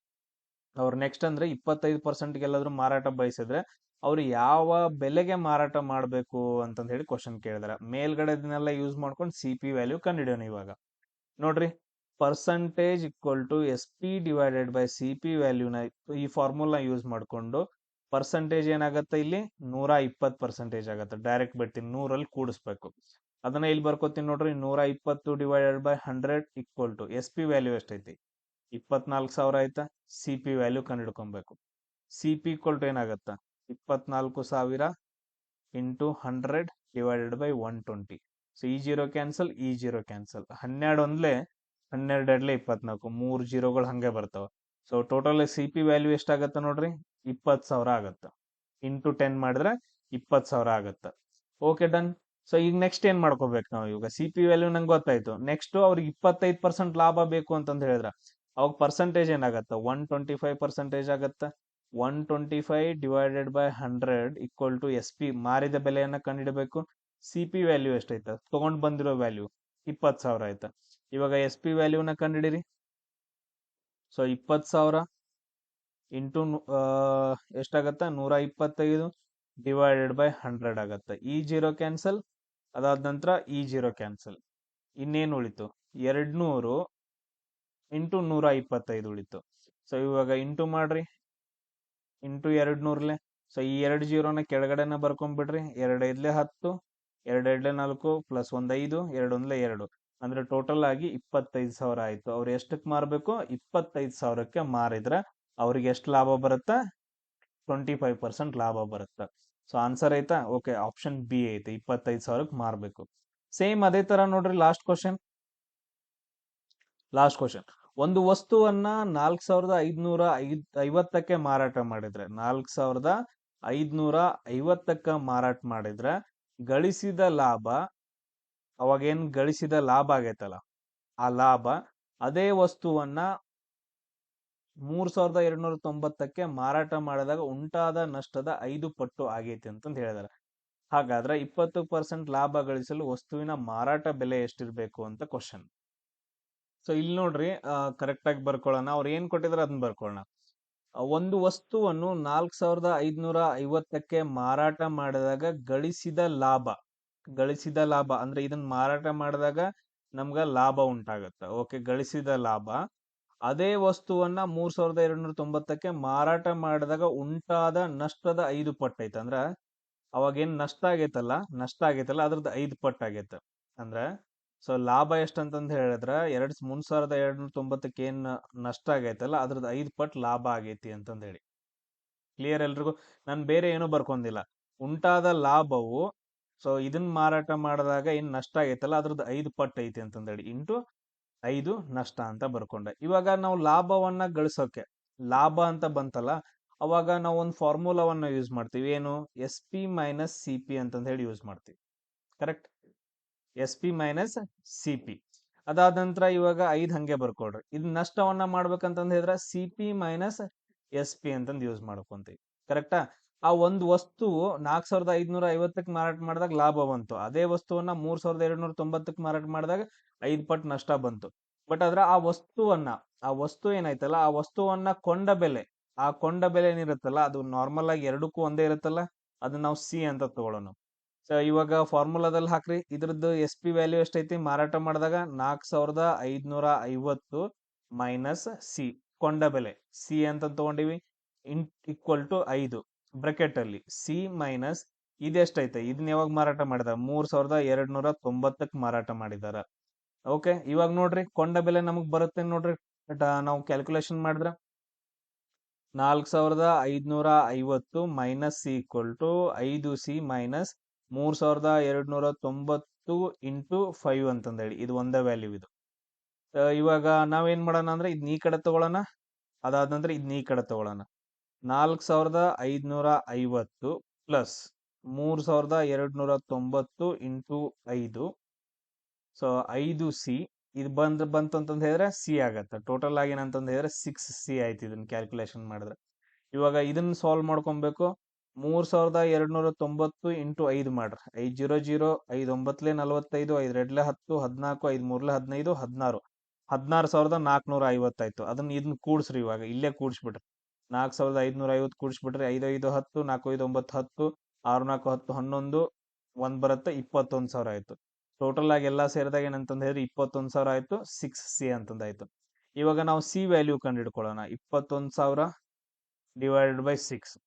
ಅವ್ರು ನೆಕ್ಸ್ಟ್ ಅಂದ್ರೆ 25%ಗೆ ಎಲ್ಲಾದ್ರೂ ಮಾರಾಟ ಬಯಸಿದ್ರೆ ಅವ್ರು ಯಾವ ಬೆಲೆಗೆ ಮಾರಾಟ ಮಾಡಬೇಕು ಅಂತಂದ ಹೇಳಿ ಕ್ವಶನ್ ಕೇಳಿದಾರೆ. ಮೇಲ್ಗಡೆದನ್ನೆಲ್ಲ ಯೂಸ್ ಮಾಡ್ಕೊಂಡು ಸಿ ಪಿ ವ್ಯಾಲ್ಯೂ ಕಂಡಿಡಿಯೋಣ. ಇವಾಗ ನೋಡ್ರಿ, percentage equal to S P divided by C P ವ್ಯಾಲ್ಯೂನ ಈ ಫಾರ್ಮುಲಾ ಯೂಸ್ ಮಾಡ್ಕೊಂಡು ಪರ್ಸೆಂಟೇಜ್ ಏನಾಗತ್ತೆ, ಇಲ್ಲಿ 120% ಆಗತ್ತೆ. ಡೈರೆಕ್ಟ್ ಬಿಡ್ತೀನಿ, 100 ಕೂಡಿಸ್ಬೇಕು. ಅದನ್ನ ಇಲ್ಲಿ ಬರ್ಕೋತೀನಿ ನೋಡ್ರಿ, 120 divided by 100 equal to S P value ಎಷ್ಟೈತಿ? 24,000 ಆಯ್ತಾ. ಸಿ ಪಿ ವ್ಯಾಲ್ಯೂ ಕಂಡಿಡ್ಕೊಬೇಕು. ಸಿ ಪಿ ಈಕ್ವಲ್ ಟು ಏನಾಗತ್ತ? 24,000 ಇಂಟು 100 ಡಿವೈಡೆಡ್ ಬೈ 120. ಸೊ ಈ ಜೀರೋ ಕ್ಯಾನ್ಸಲ್, ಈ ಜೀರೋ ಕ್ಯಾನ್ಸಲ್. 12 ಒಂದ್ಲೆ 12 ಎರಡ್ಲೆ 24, 3 ಜೀರೋಗಳು ಹಂಗೆ ಬರ್ತಾವ. So total C P value ಎಷ್ಟಾಗತ್ತ ನೋಡ್ರಿ, 20,000 ಆಗತ್ತ. ಇಂಟು 10 ಮಾಡಿದ್ರೆ 20,000 ಆಗತ್ತ. Okay, done. ಸೊ ಈಗ ನೆಕ್ಸ್ಟ್ ಏನ್ ಮಾಡ್ಕೋಬೇಕು ನಾವು? ಇವಾಗ ಸಿ ಪಿ ವ್ಯಾಲ್ಯೂ ನಂಗೆ ಗೊತ್ತಾಯ್ತು. ನೆಕ್ಸ್ಟ್ ಅವ್ರಿಗೆ 25% ಲಾಭ ಬೇಕು ಅಂತಂದ ಹೇಳಿದ್ರ ಅವಾಗ ಪರ್ಸೆಂಟೇಜ್ ಏನಾಗತ್ತ? 125% ಆಗತ್ತ. 125 divided by 100 equal to S P, ಮಾರಿದ ಬೆಲೆಯನ್ನ ಕಂಡಿಡಬೇಕು. ಸಿ ಪಿ ವ್ಯಾಲ್ಯೂ ಎಷ್ಟೈತ? ತಗೊಂಡ್ ಬಂದಿರೋ ವ್ಯಾಲ್ಯೂ 20,000 ಆಯ್ತಾ. ಇವಾಗ ಎಸ್ ಪಿ ವ್ಯಾಲ್ಯೂನ ಕಂಡಿಡಿರಿ. ಸೊ 20,000 ಇಂಟು ಎಷ್ಟಾಗತ್ತ? 125 ಡಿವೈಡೆಡ್ ಬೈ 100 ಆಗತ್ತ. ಈ ಜೀರೋ ಕ್ಯಾನ್ಸಲ್, ಅದಾದ ನಂತರ ಈ ಜೀರೋ ಕ್ಯಾನ್ಸಲ್. ಇನ್ನೇನು ಉಳಿತು? 200 ಇಂಟು 125 ಉಳಿತು. ಸೊ ಇವಾಗ ಇಂಟು ಮಾಡ್ರಿ, ಇಂಟು 200ಲೆ. ಸೊ ಈ 2 ಜೀರೋನ ಕೆಳಗಡೆನ ಬರ್ಕೊಂಡ್ಬಿಡ್ರಿ. 2 ಐದ್ಲೆ 10, 2 ಎರಡ್ಲೆ 4 ಪ್ಲಸ್ 1 5, 2 ಒಂದ್ಲೆ 2. ಅಂದ್ರೆ ಟೋಟಲ್ ಆಗಿ 25,000 ಆಯ್ತು. ಅವ್ರು ಎಷ್ಟಕ್ಕೆ ಮಾರಬೇಕು? 25,000ಕ್ಕೆ ಮಾರಿದ್ರೆ ಅವ್ರಿಗೆ ಎಷ್ಟು ಲಾಭ ಬರುತ್ತಾ? 25% ಲಾಭ ಬರುತ್ತೆ. ಸೊ ಆನ್ಸರ್ ಆಯ್ತಾ? ಓಕೆ, ಆಪ್ಷನ್ ಬಿ ಐತೆ, 25,000ಕ್ಕೆ ಮಾರಬೇಕು. ಸೇಮ್ ಅದೇ ತರ ನೋಡ್ರಿ ಲಾಸ್ಟ್ ಕ್ವಶನ್. ಒಂದು ವಸ್ತುವನ್ನ 4,550ಕ್ಕೆ ಮಾರಾಟ ಮಾಡಿದ್ರೆ, 4,550ಕ್ಕೆ ಮಾರಾಟ ಮಾಡಿದ್ರೆ ಗಳಿಸಿದ ಲಾಭ, ಅವಾಗೇನ್ ಗಳಿಸಿದ ಲಾಭ ಆಗೈತಲ್ಲ, ಆ ಲಾಭ ಅದೇ ವಸ್ತುವನ್ನ 3,290ಕ್ಕೆ ಮಾರಾಟ ಮಾಡಿದಾಗ ಉಂಟಾದ ನಷ್ಟದ 5 ಪಟ್ಟು ಆಗೈತಿ ಅಂತಂದು ಹೇಳಿದಾರೆ. ಹಾಗಾದ್ರೆ 20% ಲಾಭ ಗಳಿಸಲು ವಸ್ತುವಿನ ಮಾರಾಟ ಬೆಲೆ ಎಷ್ಟಿರ್ಬೇಕು ಅಂತ ಕ್ವಶನ್. ಸೊ ಇಲ್ಲಿ ನೋಡ್ರಿ, ಕರೆಕ್ಟ್ ಆಗಿ ಬರ್ಕೊಳ್ಳೋಣ. ಅವ್ರು ಏನ್ ಕೊಟ್ಟಿದ್ರೆ ಅದನ್ನ ಬರ್ಕೊಳ್ಳೋಣ. ಒಂದು ವಸ್ತುವನ್ನು 4,550ಕ್ಕೆ ಮಾರಾಟ ಮಾಡಿದಾಗ ಗಳಿಸಿದ ಲಾಭ ಅಂದ್ರೆ ಇದನ್ನ ಮಾರಾಟ ಮಾಡಿದಾಗ ನಮ್ಗ ಲಾಭ ಉಂಟಾಗತ್ತ. ಓಕೆ, ಗಳಿಸಿದ ಲಾಭ ಅದೇ ವಸ್ತುವನ್ನ 3,290ಕ್ಕೆ ಮಾರಾಟ ಮಾಡಿದಾಗ ಉಂಟಾದ ನಷ್ಟದ 5 ಪಟ್ಟು ಐತೆ. ಅಂದ್ರ ಅವಾಗೇನ್ ನಷ್ಟ ಆಗೈತಲ್ಲ ಅದ್ರದ್ದು 5 ಪಟ್ಟು ಆಗೈತೆ. ಅಂದ್ರ ಸೊ ಲಾಭ ಎಷ್ಟಂತಂದ್ ಹೇಳಿದ್ರ 3,290ಕ್ಕೆ ಏನ್ ನಷ್ಟ ಆಗೈತಲ್ಲ ಅದ್ರದ್ದು 5 ಪಟ್ಟು ಲಾಭ ಆಗೈತಿ ಅಂತಂದ್ ಹೇಳಿ. ಕ್ಲಿಯರ್ ಎಲ್ರಿಗೂ? ನಾನು ಬೇರೆ ಏನೂ ಬರ್ಕೊಂಡಿಲ್ಲ. ಉಂಟಾದ ಲಾಭವು, ಸೊ ಇದನ್ನ ಮಾರಾಟ ಮಾಡಿದಾಗ ಏನ್ ನಷ್ಟ ಆಗೈತಲ್ಲ ಅದ್ರದ್ದು 5 ಪಟ್ಟು ಐತಿ ಅಂತಂದ್ ಹೇಳಿ, ಇಂಟು 5 ನಷ್ಟ ಅಂತ ಬರ್ಕೊಂಡೆ. ಇವಾಗ ನಾವು ಲಾಭವನ್ನ ಗಳಿಸೋಕೆ, ಲಾಭ ಅಂತ ಬಂತಲ್ಲ, ಅವಾಗ ನಾವು ಒಂದು ಫಾರ್ಮುಲಾವನ್ನ ಯೂಸ್ ಮಾಡ್ತೀವಿ. ಏನು? S P minus C P ಅಂತಂದ್ ಹೇಳಿ ಯೂಸ್ ಮಾಡ್ತೀವಿ. Correct? S P minus C P. ಅದಾದ ನಂತರ ಇವಾಗ 5 ಹಂಗೆ ಬರ್ಕೊಡ್ರಿ. ಇದು ನಷ್ಟವನ್ನ ಮಾಡ್ಬೇಕಂತಂದ್ ಹೇಳಿದ್ರೆ C P minus S P ಅಂತಂದ್ ಯೂಸ್ ಮಾಡ್ಕೊಂತೀವಿ. ಕರೆಕ್ಟಾ? ಆ ಒಂದು ವಸ್ತು 4,550ಕ್ಕೆ ಮಾರಾಟ ಮಾಡಿದಾಗ ಲಾಭ ಬಂತು. ಅದೇ ವಸ್ತುವನ್ನ 3,290ಕ್ಕೆ ಮಾರಾಟ ಮಾಡಿದಾಗ 5 ಪಟ್ಟು ನಷ್ಟ ಬಂತು. ಬಟ್ ಆದ್ರೆ ಆ ವಸ್ತುವನ್ನ ಆ ವಸ್ತು ಏನಾಯ್ತಲ್ಲ ಆ ವಸ್ತುವನ್ನ ಕೊಂಡ ಬೆಲೆ, ಆ ಕೊಂಡ ಬೆಲೆ ಏನಿರುತ್ತಲ್ಲ ಅದು ನಾರ್ಮಲ್ ಆಗಿ ಎರಡಕ್ಕೂ ಒಂದೇ ಇರುತ್ತಲ್ಲ, ಅದನ್ನ ನಾವು ಸಿ ಅಂತ ತಗೊಳ್ಳೋಣ. ಸೊ ಇವಾಗ ಫಾರ್ಮುಲಾದಲ್ಲಿ ಹಾಕ್ರಿ, ಇದ್ರದ್ದು ಎಸ್ ಪಿ ವ್ಯಾಲ್ಯೂ ಎಷ್ಟೈತಿ ಮಾರಾಟ ಮಾಡಿದಾಗ 4550 ಮೈನಸ್ ಸಿ ಕೊಂಡ ಬೆಲೆ ಸಿ ಅಂತ ತಗೊಂಡಿವಿ, ಈಕ್ವಲ್ ಟು 5 ಬ್ರಾಕೆಟ್ ಅಲ್ಲಿ ಸಿ ಮೈನಸ್ ಇದೆಷ್ಟೈತೆ, ಇದನ್ನ ಯಾವಾಗ ಮಾರಾಟ ಮಾಡಿದಾರ 3290ಕ್ಕೆ ಮಾರಾಟ ಮಾಡಿದಾರ. ಓಕೆ, ಇವಾಗ ನೋಡ್ರಿ ಕೊಂಡ ಬೆಲೆ ನಮಗ್ ಬರುತ್ತೆ ನೋಡ್ರಿ, ನಾವು ಕ್ಯಾಲ್ಕುಲೇಷನ್ ಮಾಡಿದ್ರ 4550 minus C equal to 5C minus 3290 into 5 ಅಂತಂದ ಹೇಳಿ, ಇದು ಒಂದೇ ವ್ಯಾಲ್ಯೂ ಇದು. ಇವಾಗ ನಾವೇನ್ ಮಾಡೋಣ ಅಂದ್ರೆ ಇದನ್ನ ಈ ಕಡೆ ತಗೊಳ್ಳೋಣ, ಅದಾದ ನಂತರ ಇದನ್ನ ಈ ಕಡೆ ತಗೊಳ್ಳೋಣ. 4550 ಪ್ಲಸ್ 3290 ಇಂಟು 5, ಸೊ 5C ಇದು ಬಂತಂತಂದ ಹೇಳಿದ್ರೆ ಸಿ ಆಗತ್ತೆ. ಟೋಟಲ್ ಆಗಿ ಏನಂತಂದ ಹೇಳಿದ್ರೆ 6C ಆಯ್ತು ಇದನ್ನ ಕ್ಯಾಲ್ಕುಲೇಷನ್ ಮಾಡಿದ್ರೆ. ಇವಾಗ ಇದನ್ನ ಸಾಲ್ವ್ ಮಾಡ್ಕೊಬೇಕು. 3290 ಇಂಟು 5 ಮಾಡ್ರಿ, 500 5 9 45 5 2 10 14 5 3 15 16 16450 ಆಯ್ತು. ಇದನ್ನ ಕೂಡ್ಸ್ರಿ, ಇವಾಗ ಇಲ್ಲೇ ಕೂಡ್ಸ್ಬಿಟ್ರಿ 4550 ಕೂಡ್ಸ್ಬಿಟ್ರಿ, 5 5 10 4 5 9 10 6 4 10 11 1 ಬರುತ್ತೆ 21,000 ಆಯ್ತು. ಟೋಟಲ್ ಆಗಿ ಎಲ್ಲಾ ಸೇರಿದಾಗ ಏನಂತಂದ ಹೇಳಿದ್ರೆ 21,000 ಆಯ್ತು, 6C ಅಂತಂದಾಯ್ತು. ಇವಾಗ ನಾವು ಸಿ ವ್ಯಾಲ್ಯೂ ಕಂಡು ಹಿಡ್ಕೊಳ್ಳೋಣ. 21,000 ಡಿವೈಡೆಡ್ ಬೈ 6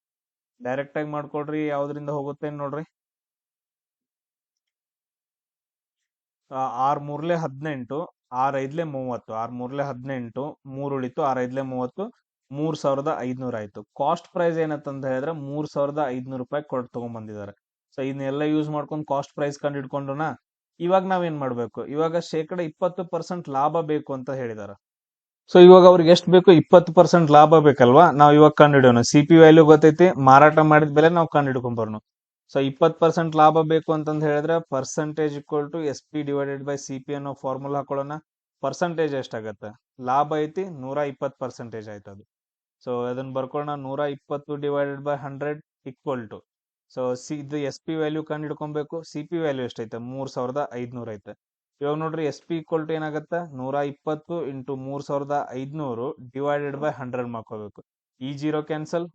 ಡೈರೆಕ್ಟ್ ಆಗಿ ಮಾಡ್ಕೊಡ್ರಿ, ಯಾವ್ದ್ರಿಂದ ಹೋಗುತ್ತೆ ನೋಡ್ರಿ. 6 3 18 6 5 30 6 3 18 3 ಉಳಿತು 6 5 30 3500 ಆಯ್ತು. ಕಾಸ್ಟ್ ಪ್ರೈಸ್ ಏನಂತಂದ ಹೇಳಿದ್ರೆ 3500 ರೂಪಾಯಿ ಕೊಟ್ಟು ತಗೊಂಡ್ಬಂದಿದ್ದಾರೆ. ಸೊ ಇದನ್ನೆಲ್ಲ ಯೂಸ್ ಮಾಡ್ಕೊಂಡು ಕಾಸ್ಟ್ ಪ್ರೈಸ್ ಕಂಡು ಹಿಡ್ಕೊಂಡ್ರನ. ಇವಾಗ ನಾವೇನ್ ಮಾಡ್ಬೇಕು, ಇವಾಗ ಶೇಕಡ 20% ಲಾಭ ಬೇಕು ಅಂತ ಹೇಳಿದಾರ. ಸೊ ಇವಾಗ ಅವ್ರಿಗೆ ಎಷ್ಟು ಬೇಕು, 20% ಲಾಭ ಬೇಕಲ್ವಾ, ನಾವು ಇವಾಗ ಕಂಡು ಹಿಡಿಯೋಣ. ಸಿ ಪಿ ವ್ಯಾಲ್ಯೂ ಗೊತ್ತೈತಿ, ಮಾರಾಟ ಮಾಡಿದ ಬೆಲೆ ನಾವು ಕಂಡು ಹಿಡ್ಕೊಂಡ್ಬರೋಣ. ಸೊ 20% ಲಾಭ ಬೇಕು ಅಂತಂದ ಹೇಳಿದ್ರೆ percentage equal to S P divided by C P ಅನ್ನೋ ಫಾರ್ಮುಲಾ ಹಾಕೊಳ್ಳೋಣ. ಪರ್ಸೆಂಟೇಜ್ ಎಷ್ಟಾಗತ್ತೆ, ಲಾಭ ಐತಿ 120% ಆಯ್ತು ಅದು. ಸೊ ಅದನ್ನ ಬರ್ಕೊಳ್ಳೋಣ, 120 divided by 100 equal to, so ಇದು ಎಸ್ ಪಿ ವ್ಯಾಲ್ಯೂ ಕಂಡು ಹಿಡ್ಕೊಬೇಕು. ಸಿ ಪಿ ವ್ಯಾಲ್ಯೂ ಎಷ್ಟೈತೆ 3500 ಐತೆ. ಇವಾಗ ನೋಡ್ರಿ ಎಸ್ ಪಿ ಈಕ್ವಲ್ ಟು ಏನಾಗತ್ತೆ, 120 ಇಂಟು 3500 ಡಿವೈಡೆಡ್ ಬೈ 100 ಮಾಡ್ಕೋಬೇಕು. ಈ ಜೀರೋ ಕ್ಯಾನ್ಸಲ್,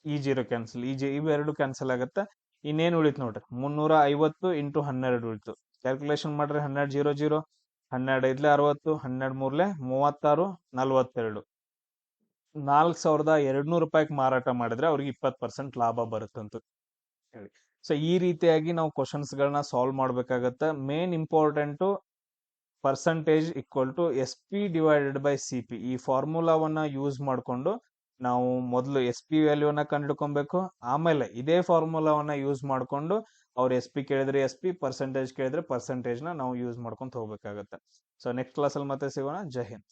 ಈ ಜೀರೋ ಕ್ಯಾನ್ಸಲ್, ಇವೆರಡು ಕ್ಯಾನ್ಸಲ್ ಆಗತ್ತೆ. ಇನ್ನೇನು ಉಳಿತು ನೋಡ್ರಿ, 350 ಇಂಟು 12 ಉಳಿತು. ಕ್ಯಾಲ್ಕುಲೇಷನ್ ಮಾಡ್ರಿ, 12 0 0 12 5 60 12 3 36 42 4200 ರೂಪಾಯಿಗೆ ಮಾರಾಟ ಮಾಡಿದ್ರೆ ಅವ್ರಿಗೆ 20% ಲಾಭ ಬರುತ್ತಂತ ಹೇಳಿ. ಸೊ ಈ ರೀತಿಯಾಗಿ ನಾವು ಕ್ವಶನ್ಸ್ ಗಳನ್ನ ಸಾಲ್ವ್ ಮಾಡ್ಬೇಕಾಗತ್ತೆ. Main important percentage equal to S P divided by C P, ಈ ಫಾರ್ಮುಲಾವನ್ನ ಯೂಸ್ ಮಾಡಿಕೊಂಡು ನಾವು ಮೊದಲು ಎಸ್ ಪಿ ವ್ಯಾಲ್ಯೂನ ಕಂಡುಹಿಡ್ಕೊಬೇಕು. ಆಮೇಲೆ ಇದೇ ಫಾರ್ಮುಲಾವನ್ನ ಯೂಸ್ ಮಾಡಿಕೊಂಡು ಅವ್ರು ಎಸ್ ಪಿ ಕೇಳಿದ್ರೆ ಎಸ್ ಪಿ, ಪರ್ಸೆಂಟೇಜ್ ಕೇಳಿದ್ರೆ ಪರ್ಸೆಂಟೇಜ್ ನ ನಾವು ಯೂಸ್ ಮಾಡ್ಕೊಂತ ಹೋಗ್ಬೇಕಾಗತ್ತೆ. ಸೊ ನೆಕ್ಸ್ಟ್ ಕ್ಲಾಸಲ್ಲಿ ಮತ್ತೆ ಸಿಗೋಣ. ಜೈ ಹಿಂದ್.